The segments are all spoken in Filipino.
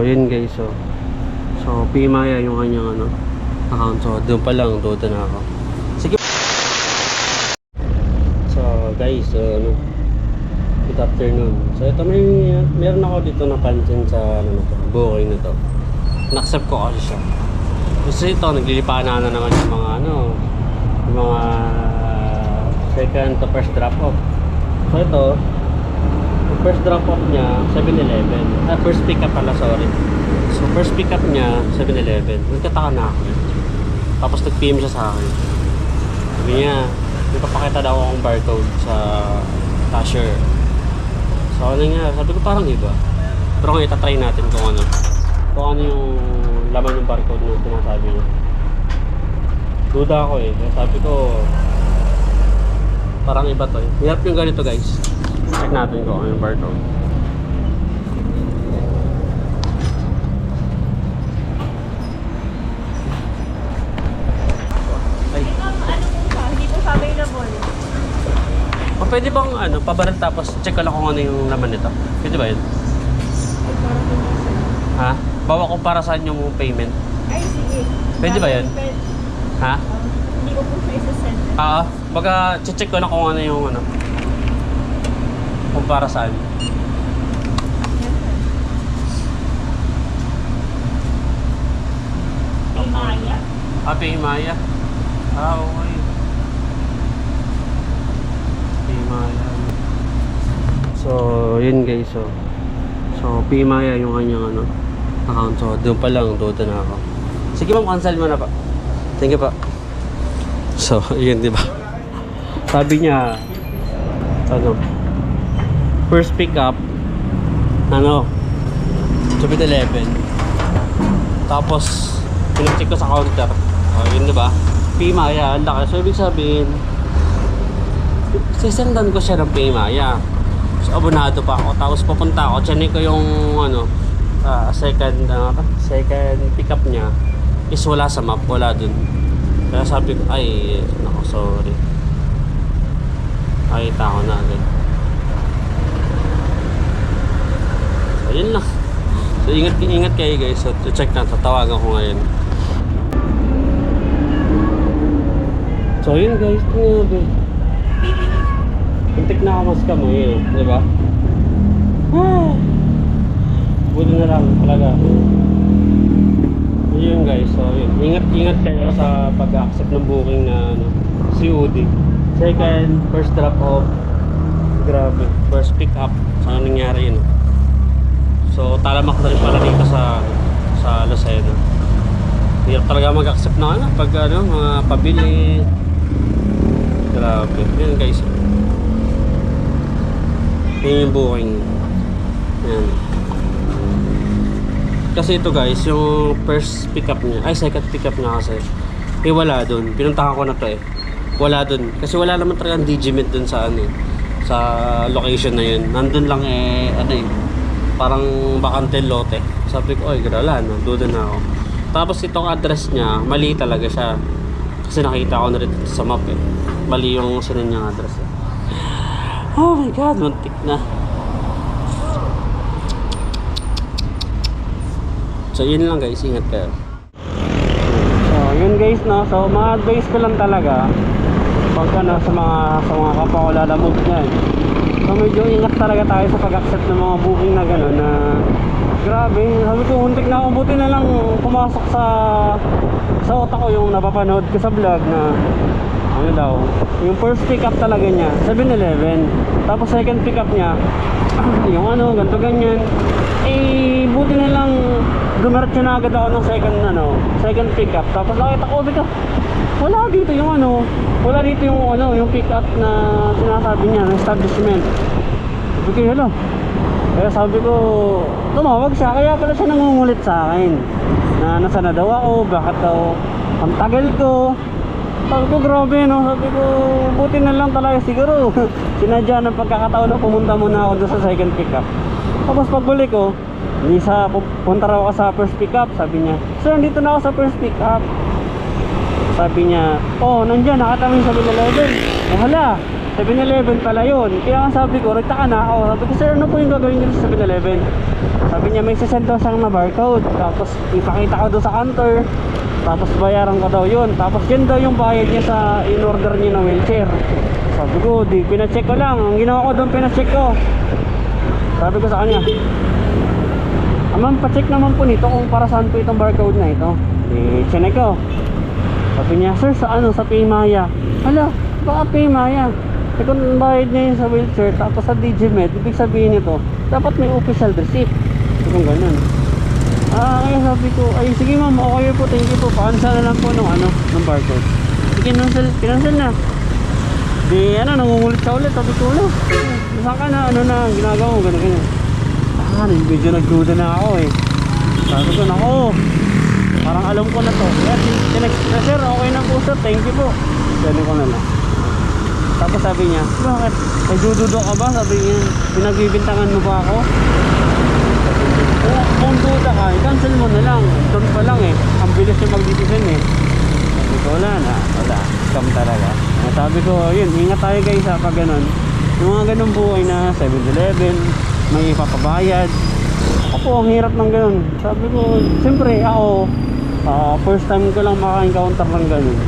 yun guys, so Pimaya yung kanyang ano, account. So doon pa lang, doon na ako. Sige. So guys, ano, good afternoon. So ito meron ako dito napansin sa ano na to, booking na to. Na-accept ko kasi siya. Kasi ito, naglilipahan na naman yung mga ano, yung mga second to first drop off. So ito, yung first drop off niya 7-Eleven. First pick up pala, sorry. So first pick up niya 7-Eleven. Nagtataka na ako. Tapos nag-PM siya sa akin. Sabi niya, may papakita daw akong barcode sa cashier. So ano nga, sabi ko parang iba. Pero ngayon itatry natin kung ano yung laman ng barcode na sinasabi niya. Duda ako eh. Sabi ko parang iba to eh. Hirap yung ganito guys. Check natin kung ano yung barcode. Ay. Hindi po available. O pwede bang ano, pabaril tapos check ko lang kung ano yung laman nito? Pwede ba yun? Ha? Bawa ko para saan yung payment? Ay, sige. Pwede ba yun? Ha? Hindi ko po siya isa-send. Baga check ko lang kung ano yung ano. Kung para saan. Pimaya? Pimaya? Okay. Pimaya. So, yun guys, so Pimaya yung kanyang ano, account. So, doon pa lang, doon na ako. Sige ma'am, cancel mo na pa. Thank you pa. So, yun, di ba? Sabi niya, ano, first pick up, ano, 7-Eleven. Tapos, pinacheck ko sa counter. Yun, di ba? Pimaya, ang laki. So, ibig sabihin, sisendan ko siya ng Pimaya. So, abonado pa ako. Tapos, pupunta ako. Tiyanin ko yung, ano, second pick up niya is wala sa map. Wala dun. Kaya sabi ko, ay, nako, sorry. Nakita ko na agad. So, yun lang. So, ingat kayo guys. So, check na. Tatawagan ko ngayon. So, yun guys. Puntik na ako mas kamoy eh. Diba? Buti na lang talaga. Yun guys. So, yun. Ingat kayo sa pag-accept ng booking na ano, COD. Second, first drop off. Grabe. First pick up. Saan nangyari yun? So, talamak na rin pala dito sa Lucena. Hirap talaga mag-accept na ano, pag ano, mga pabili. Grabe. Yun guys. Yun yung booking. Yan. Kasi ito guys, yung first pick up niya, ay second pick up niya kasi, wala dun. Pinuntahan ko na to eh. Wala dun. Kasi wala naman talagang Digimit dun sa ano eh, sa location na yun. Nandun lang eh, ano eh, parang bakante lote. Sabi ko, oy, wala no, doon na ako. Tapos itong address niya, mali talaga siya. Kasi nakita ko na rin sa map eh. Mali yung sunod niyang address eh. Oh my god, muntik na. So yun lang guys, ingat kayo. So yun guys no, so ma-advise ko lang talaga pagka na sa mga kapwa ko lalamove niyan. So medyo ingat talaga tayo sa pag-accept ng mga booking na gano'n na grabe, sabi ko huntik na ako, buti na lang pumasok sa utak ko yung napapanood ko sa vlog na ano daw, yung first pick up talaga niya 7-Eleven, tapos second pick up niya yung ano, ganto ganyan. Eh buti na lang dumiretso na agad ako ng second pick up. Tapos nakita ko dito, wala dito yung ano, wala dito yung ano, yung pick up na sinasabi niya ng establishment. Sabi ko, hello. Kaya sabi ko, tumawag siya, kaya pala siya nangungulit sa akin na nasa na daw ako, bakit daw ang tagal ko. Sabi ko, grabe no, sabi ko, buti na lang talaga siguro sinadya ng pagkakataon na pumunta muna ako doon sa second pick up. Tapos pagbalik ko, punta raw ako sa first pick up. Sabi niya, sir, nandito na ako sa first pick up. Sabi niya, oh, nandiyan, nakatamin sa 7-Eleven. Oh, hala, 7-Eleven pala yun. Kaya sabi ko, nagtaka na ako. Sabi ko, sir, ano po yung gagawin niyo sa 7-Eleven? Sabi niya may sisend daw siyang na barcode. Tapos ipakita ko doon sa counter. Tapos bayaran ko daw yun. Tapos yun daw yung bayad niya sa in-order niya na wheelchair. Sabi ko, di, pinacheck ko lang. Ang ginawa ko doon, pinacheck ko. Sabi ko sa kanya, ma'am, pacheck naman po nito kung para saan po itong barcode na ito. Chinek ko. Sabi niya, sir, sa ano, sa Paymaya. Hala, baka Paymaya. Kung bayad niya yun sa wheelchair, tapos sa Digimed, ibig sabihin nito, dapat may official receipt. Kung ganun. Kaya sabi ko, ay sige ma'am, okay po, thank you po. Paansa na lang po nung ano, ng barcode. Sige, pinansel na. Di ano, nangungulit siya ulit. Sabi ko, wala. Saan ka na, ano na, ginagawa mo, gano'n, ganyan. Medyo nagduda na ako eh. Sabi ko, nako, parang alam ko na to. Kaya tinext na, sir, okay na po sir, thank you po. Gano'n ko na lang. Tapos sabi niya, bakit? Nagdududo ka ba? Sabi niya, pinagbibintangan mo ba ako? Kung duda ka, cancel mo na lang. Doon pa lang eh. Ang bilis yung mag-decision eh. Sabi ko, wala na. Wala. Scam talaga. Sabi ko, yun, ingat tayo guys ha, pag ganun. Yung mga ganun buhay na 7-Eleven, may ipapabayad. Ako po, ang hirap ng ganun. Sabi ko, siyempre ako, first time ko lang maka-encounter ng ganun.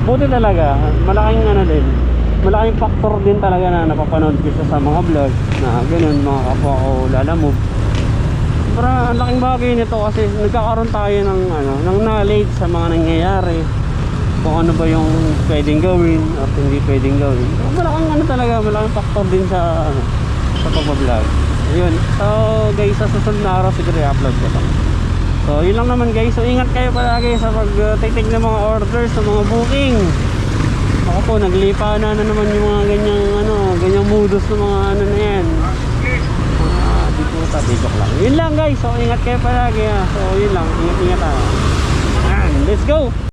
Buti talaga, malaking ano din. Malaking factor din talaga na napapanood ko siya sa mga vlog na ganun, mga kapwa ko lalamove. Pero ang laking bagay nito kasi nagkakaroon tayo ng ano, ng knowledge sa mga nangyayari. Kung ano ba yung pwedeng gawin at hindi pwedeng gawin. So, malaking ano talaga, malaking factor din sa ano, sa pag-vlog. Ayun. So guys, sa susunod na araw siguro i-upload ko lang. So yun lang naman guys. So ingat kayo palagi sa pag-take ng mga orders, sa mga booking. Ako po, naglipa na naman yung mga ganyang modus ng mga ano na yan. Di joke lang. Yun lang guys. So ingat kayo palagi ha. So yun lang. Ingat tayo. Let's go!